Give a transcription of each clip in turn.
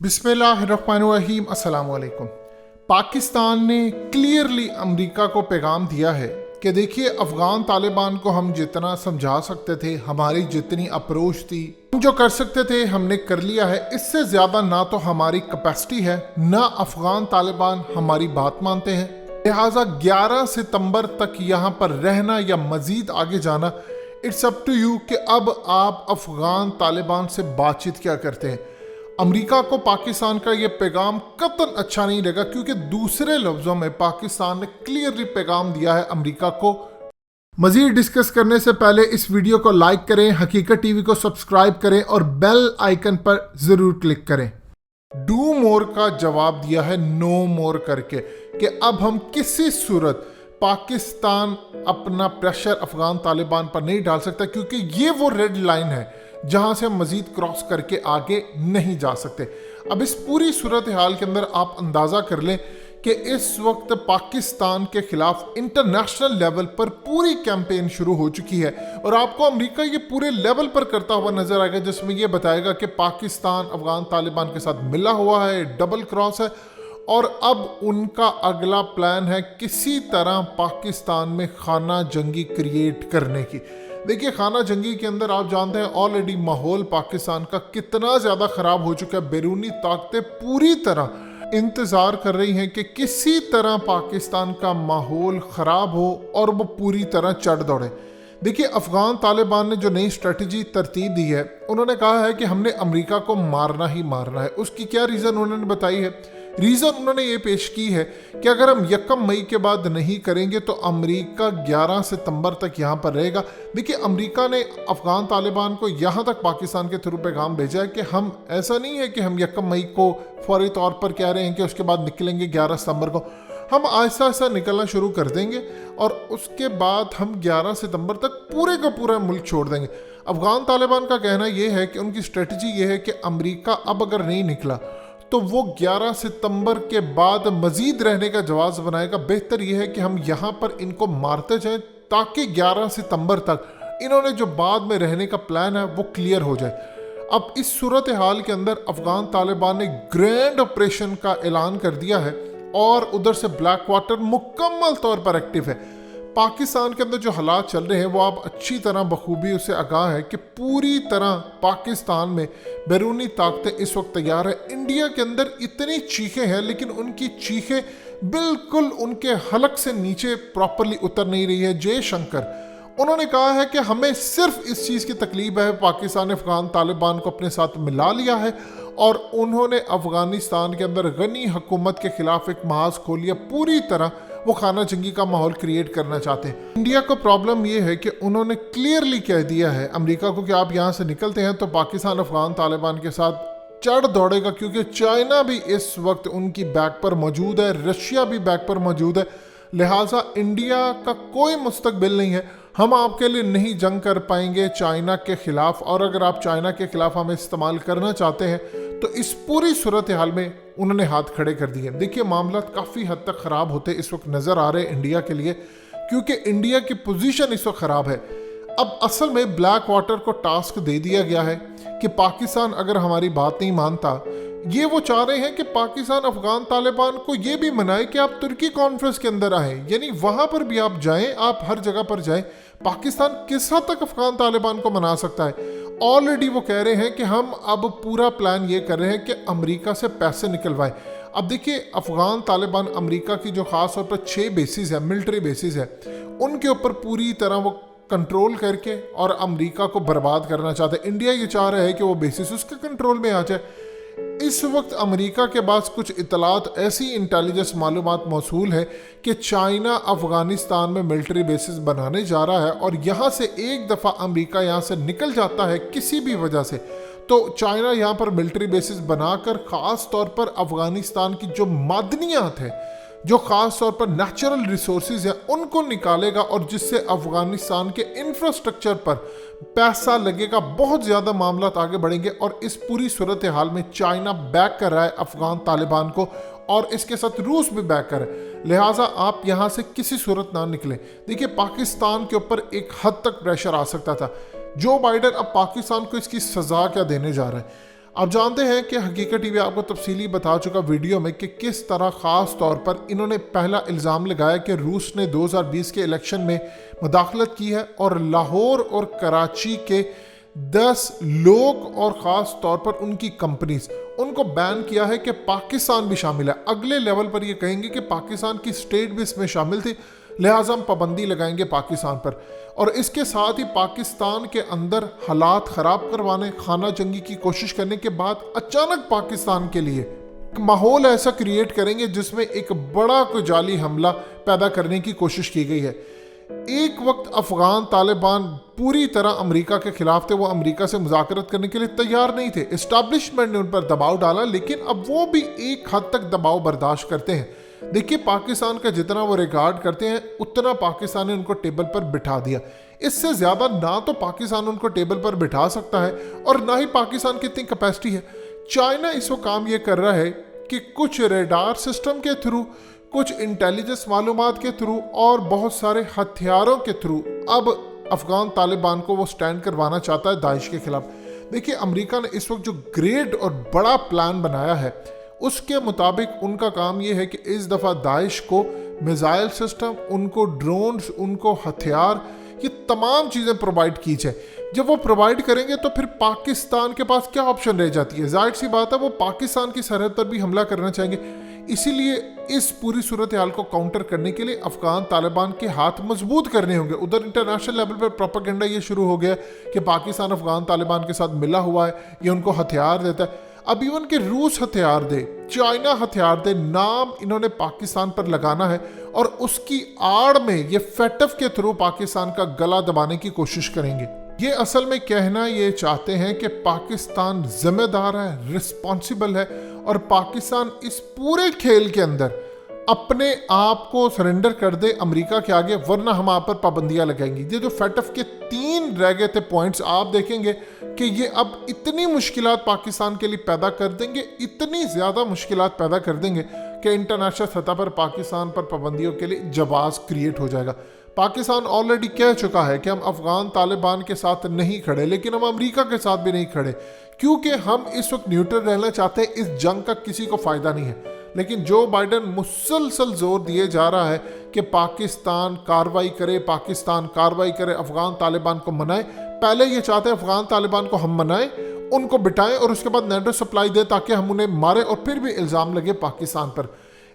बिस्मिल्लाहिर्रहमानिर्रहीम अस्सलाम वालेकुम। पाकिस्तान ने क्लियरली अमेरिका को पैगाम दिया है कि देखिए, अफ़गान तालिबान को हम जितना समझा सकते थे, हमारी जितनी अप्रोच थी, हम जो कर सकते थे हमने कर लिया है। इससे ज़्यादा ना तो हमारी कैपेसिटी है, ना अफ़गान तालिबान हमारी बात मानते हैं। लिहाजा 11 सितंबर तक यहाँ पर रहना या मज़ीद आगे जाना, इट्स अप टू यू कि अब आप अफ़गान तालिबान से बातचीत क्या करते हैं। अमेरिका को पाकिस्तान का ये पैगाम कतई अच्छा नहीं लगा, क्योंकि दूसरे लफ्ज़ों में पाकिस्तान ने क्लियरली पैगाम दिया है अमेरिका को। मज़ीद डिस्कस करने से पहले इस वीडियो को लाइक करें, हकीकत टीवी को सब्सक्राइब करें और बेल आइकन पर ज़रूर क्लिक करें। डू मोर का जवाब दिया है नो मोर करके, कि अब हम किसी सूरत पाकिस्तान अपना प्रेशर अफ़गान तालिबान पर नहीं डाल सकता, क्योंकि ये वो रेड लाइन है जहां से हम मजीद क्रॉस करके आगे नहीं जा सकते। अब इस पूरी सूरत हाल के अंदर आप अंदाज़ा कर लें कि इस वक्त पाकिस्तान के खिलाफ इंटरनेशनल लेवल पर पूरी कैंपेन शुरू हो चुकी है, और आपको अमेरिका ये पूरे लेवल पर करता हुआ नजर आएगा, जिसमें ये बताएगा कि पाकिस्तान अफगान तालिबान के साथ मिला हुआ है, डबल क्रॉस है, और अब उनका अगला प्लान है किसी तरह पाकिस्तान में खाना जंगी क्रिएट करने की। देखिए, खाना जंगी के अंदर आप जानते हैं ऑलरेडी माहौल पाकिस्तान का कितना ज़्यादा ख़राब हो चुका है। बैरूनी ताकतें पूरी तरह इंतज़ार कर रही हैं कि किसी तरह पाकिस्तान का माहौल ख़राब हो और वो पूरी तरह चढ़ दौड़े। देखिए, अफ़गान तालिबान ने जो नई स्ट्रेटजी तरतीब दी है, उन्होंने कहा है कि हमने अमेरिका को मारना ही मारना है। उसकी क्या रीज़न उन्होंने बताई है? रीज़न उन्होंने ये पेश की है कि अगर हम 1 मई के बाद नहीं करेंगे तो अमेरिका 11 सितंबर तक यहाँ पर रहेगा। देखिए, अमेरिका ने अफ़गान तालिबान को यहाँ तक पाकिस्तान के थ्रू पैगाम भेजा है कि हम, ऐसा नहीं है कि हम 1 मई को फौरी तौर पर कह रहे हैं कि उसके बाद निकलेंगे 11 सितंबर को। हम आहिस्ता आहिस्ता निकलना शुरू कर देंगे और उसके बाद हम 11 सितंबर तक पूरे का पूरा मुल्क छोड़ देंगे। अफ़गान तालिबान का कहना यह है कि उनकी स्ट्रेटजी ये है कि अमेरिका अब अगर नहीं निकला तो वो 11 सितंबर के बाद मजीद रहने का जवाब बनाएगा। बेहतर यह है कि हम यहाँ पर इनको मारते जाएं, ताकि 11 सितंबर तक इन्होंने जो बाद में रहने का प्लान है वो क्लियर हो जाए। अब इस सूरत हाल के अंदर अफ़गान तालिबान ने ग्रैंड ऑपरेशन का ऐलान कर दिया है, और उधर से ब्लैक वाटर मुकम्मल तौर पर एक्टिव है। पाकिस्तान के अंदर जो हालात चल रहे हैं वो आप अच्छी तरह बखूबी उससे आगाह है कि पूरी तरह पाकिस्तान में बैरूनी ताकतें इस वक्त तैयार है। इंडिया के अंदर इतनी चीखें हैं, लेकिन उनकी चीखें बिल्कुल उनके हलक से नीचे प्रॉपरली उतर नहीं रही है। जयशंकर, उन्होंने कहा है कि हमें सिर्फ इस चीज़ की तकलीफ है, पाकिस्तान ने अफ़गान तालिबान को अपने साथ मिला लिया है, और उन्होंने अफ़गानिस्तान के अंदर गनी हुकूमत के खिलाफ एक महाज खोल लिया। पूरी तरह वो खाना जंगी का माहौल क्रिएट करना चाहते हैं। इंडिया को प्रॉब्लम ये है कि उन्होंने क्लियरली कह दिया है अमेरिका को कि आप यहाँ से निकलते हैं तो पाकिस्तान अफ़गान तालिबान के साथ चढ़ दौड़ेगा, क्योंकि चाइना भी इस वक्त उनकी बैक पर मौजूद है, रशिया भी बैक पर मौजूद है। लिहाजा इंडिया का कोई मुस्तकबिल नहीं है, हम आपके लिए नहीं जंग कर पाएंगे चाइना के ख़िलाफ़, और अगर आप चाइना के ख़िलाफ़ हमें इस्तेमाल करना चाहते हैं तो इस पूरी सूरत हाल में उन्होंने हाथ खड़े कर दिए। देखिए, मामला काफ़ी हद तक ख़राब होते इस वक्त नज़र आ रहे हैं इंडिया के लिए, क्योंकि इंडिया की पोजीशन इस वक्त ख़राब है। अब असल में ब्लैक वाटर को टास्क दे दिया गया है कि पाकिस्तान अगर हमारी बात नहीं मानता, ये वो चाह रहे हैं कि पाकिस्तान अफ़गान तालिबान को ये भी मनाए कि आप तुर्की कॉन्फ्रेंस के अंदर आएँ, यानी वहाँ पर भी आप जाएँ, आप हर जगह पर जाएँ। पाकिस्तान किस हद तक अफ़गान तालिबान को मना सकता है? ऑलरेडी वो कह रहे हैं कि हम अब पूरा प्लान ये कर रहे हैं कि अमेरिका से पैसे निकलवाएं। अब देखिए, अफ़गान तालिबान अमेरिका की जो ख़ास तौर पर 6 बेसिस है, मिलिट्री बेसिस है, उनके ऊपर पूरी तरह वो कंट्रोल करके और अमेरिका को बर्बाद करना चाहते हैं। इंडिया ये चाह रहा है कि वो बेसिस उसके कंट्रोल में आ जाए। इस वक्त अमेरिका के पास कुछ इतलात, ऐसी इंटेलिजेंस मालूमात मौसूल है कि चाइना अफ़गानिस्तान में मिलिट्री बेसिस बनाने जा रहा है, और यहाँ से एक दफ़ा अमेरिका यहाँ से निकल जाता है किसी भी वजह से, तो चाइना यहाँ पर मिलिट्री बेसिस बनाकर ख़ास तौर पर अफ़गानिस्तान की जो मादनियात है, जो ख़ास तौर पर नेचुरल रिसोर्सेज हैं, उनको निकालेगा, और जिससे अफ़गानिस्तान के इंफ्रास्ट्रक्चर पर पैसा लगेगा, बहुत ज़्यादा मामलात आगे बढ़ेंगे। और इस पूरी सूरत हाल में चाइना बैक कर रहा है अफ़गान तालिबान को, और इसके साथ रूस भी बैक कर रहा है। लिहाजा आप यहाँ से किसी सूरत ना निकलें। देखिए, पाकिस्तान के ऊपर एक हद तक प्रेशर आ सकता था। जो बाइडन अब पाकिस्तान को इसकी सज़ा क्या देने जा रहा है? آپ جانتے ہیں کہ حقیقت ٹی وی آپ کو تفصیلی بتا چکا ویڈیو میں کہ کس طرح خاص طور پر انہوں نے پہلا الزام لگایا کہ روس نے 2020 کے الیکشن میں مداخلت کی ہے اور لاہور اور کراچی کے 10 لوگ اور خاص طور پر ان کی کمپنیز ان کو بین کیا ہے کہ پاکستان بھی شامل ہے. اگلے لیول پر یہ کہیں گے کہ پاکستان کی سٹیٹ بھی اس میں شامل تھی، لہٰذا ہم پابندی لگائیں گے پاکستان پر. اور اس کے ساتھ ہی پاکستان کے اندر حالات خراب کروانے، خانہ جنگی کی کوشش کرنے کے بعد اچانک پاکستان کے لیے ماحول ایسا کریٹ کریں گے جس میں ایک بڑا کوئی جعلی حملہ پیدا کرنے کی کوشش کی گئی ہے. ایک وقت افغان طالبان پوری طرح امریکہ کے خلاف تھے، وہ امریکہ سے مذاکرات کرنے کے لیے تیار نہیں تھے. اسٹیبلشمنٹ نے ان پر دباؤ ڈالا، لیکن اب وہ بھی ایک حد تک دباؤ برداشت کرتے ہیں. دیکھیے پاکستان کا جتنا وہ ریگارڈ کرتے ہیں اتنا پاکستان نے ان کو ٹیبل پر بٹھا دیا. اس سے زیادہ نہ تو پاکستان ان کو ٹیبل پر بٹھا سکتا ہے اور نہ ہی پاکستان کی اتنی کیپیسٹی ہے. چائنا اس وقت کام یہ کر رہا ہے کہ کچھ ریڈار سسٹم کے تھرو، کچھ انٹیلیجنس معلومات کے تھرو اور بہت سارے ہتھیاروں کے تھرو اب افغان طالبان کو وہ سٹینڈ کروانا چاہتا ہے داعش کے خلاف. دیکھیے امریکہ نے اس وقت جو گریٹ اور بڑا پلان بنایا ہے اس کے مطابق ان کا کام یہ ہے کہ اس دفعہ داعش کو میزائل سسٹم، ان کو ڈرونز، ان کو ہتھیار، یہ تمام چیزیں پرووائڈ کی جائے. جب وہ پرووائڈ کریں گے تو پھر پاکستان کے پاس کیا آپشن رہ جاتی ہے؟ ظاہر سی بات ہے وہ پاکستان کی سرحد پر بھی حملہ کرنا چاہیں گے. اسی لیے اس پوری صورتحال کو کاؤنٹر کرنے کے لیے افغان طالبان کے ہاتھ مضبوط کرنے ہوں گے. ادھر انٹرنیشنل لیول پر پروپیگنڈا یہ شروع ہو گیا کہ پاکستان افغان طالبان کے ساتھ ملا ہوا ہے، یہ ان کو ہتھیار دیتا ہے. اب ایون کہ روس ہتھیار دے، چائنا ہتھیار دے، نام انہوں نے پاکستان پر لگانا ہے اور اس کی آڑ میں یہ فیٹف کے تھرو پاکستان کا گلا دبانے کی کوشش کریں گے. یہ اصل میں کہنا یہ چاہتے ہیں کہ پاکستان ذمہ دار ہے، رسپانسیبل ہے اور پاکستان اس پورے کھیل کے اندر اپنے آپ کو سرنڈر کر دے امریکہ کے آگے، ورنہ ہم آپ پر پابندیاں لگائیں گی. یہ جو فیٹف کے 3 رہ گئے تھے پوائنٹس، آپ دیکھیں گے کہ یہ اب اتنی مشکلات پاکستان کے لیے پیدا کر دیں گے، اتنی زیادہ مشکلات پیدا کر دیں گے کہ انٹرنیشنل سطح پر پاکستان پر پابندیوں کے لیے جواز کریٹ ہو جائے گا. پاکستان آلریڈی کہہ چکا ہے کہ ہم افغان طالبان کے ساتھ نہیں کھڑے، لیکن ہم امریکہ کے ساتھ بھی نہیں کھڑے کیونکہ ہم اس وقت نیوٹرل رہنا چاہتے ہیں. اس جنگ کا کسی کو فائدہ نہیں ہے. لیکن جو بائیڈن مسلسل زور دیے جا رہا ہے کہ پاکستان کاروائی کرے، پاکستان کاروائی کرے، افغان طالبان کو منائے. پہلے یہ چاہتے ہیں افغان طالبان کو ہم منائیں، ان کو بٹائیں اور اس کے بعد نیٹو سپلائی دیں تاکہ ہم انہیں ماریں اور پھر بھی الزام لگے پاکستان پر.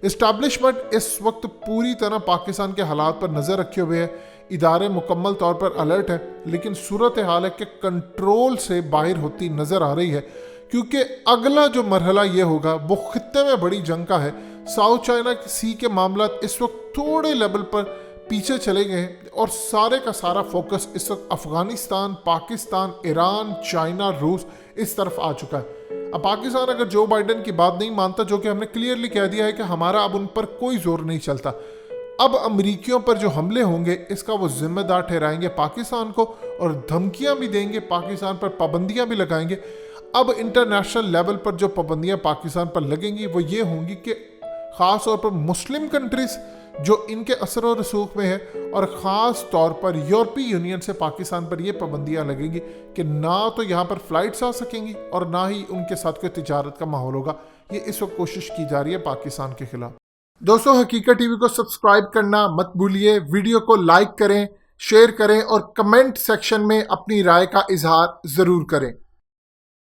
اسٹیبلشمنٹ اس وقت پوری طرح پاکستان کے حالات پر نظر رکھے ہوئے ہے، ادارے مکمل طور پر الرٹ ہے، لیکن صورتحال ہے کہ کنٹرول سے باہر ہوتی نظر آ رہی ہے کیونکہ اگلا جو مرحلہ یہ ہوگا وہ خطے میں بڑی جنگ کا ہے. ساؤتھ چائنا سی کے معاملات اس وقت تھوڑے لیول پر پیچھے چلے گئے ہیں اور سارے کا سارا فوکس اس وقت افغانستان، پاکستان، ایران، چائنا، روس اس طرف آ چکا ہے. اب پاکستان اگر جو بائیڈن کی بات نہیں مانتا، جو کہ ہم نے کلیئرلی کہہ دیا ہے کہ ہمارا اب ان پر کوئی زور نہیں چلتا، اب امریکیوں پر جو حملے ہوں گے اس کا وہ ذمہ دار ٹھہرائیں گے پاکستان کو اور دھمکیاں بھی دیں گے، پاکستان پر پابندیاں بھی لگائیں گے. اب انٹرنیشنل لیول پر جو پابندیاں پاکستان پر لگیں گی وہ یہ ہوں گی کہ خاص طور پر مسلم کنٹریز جو ان کے اثر و رسوخ میں ہے اور خاص طور پر یورپی یونین سے پاکستان پر یہ پابندیاں لگیں گی کہ نہ تو یہاں پر فلائٹس آ سکیں گی اور نہ ہی ان کے ساتھ کوئی تجارت کا ماحول ہوگا. یہ اس وقت کوشش کی جا رہی ہے پاکستان کے خلاف. دوستو حقیقت ٹی وی کو سبسکرائب کرنا مت بھولیے، ویڈیو کو لائک کریں، شیئر کریں اور کمنٹ سیکشن میں اپنی رائے کا اظہار ضرور کریں.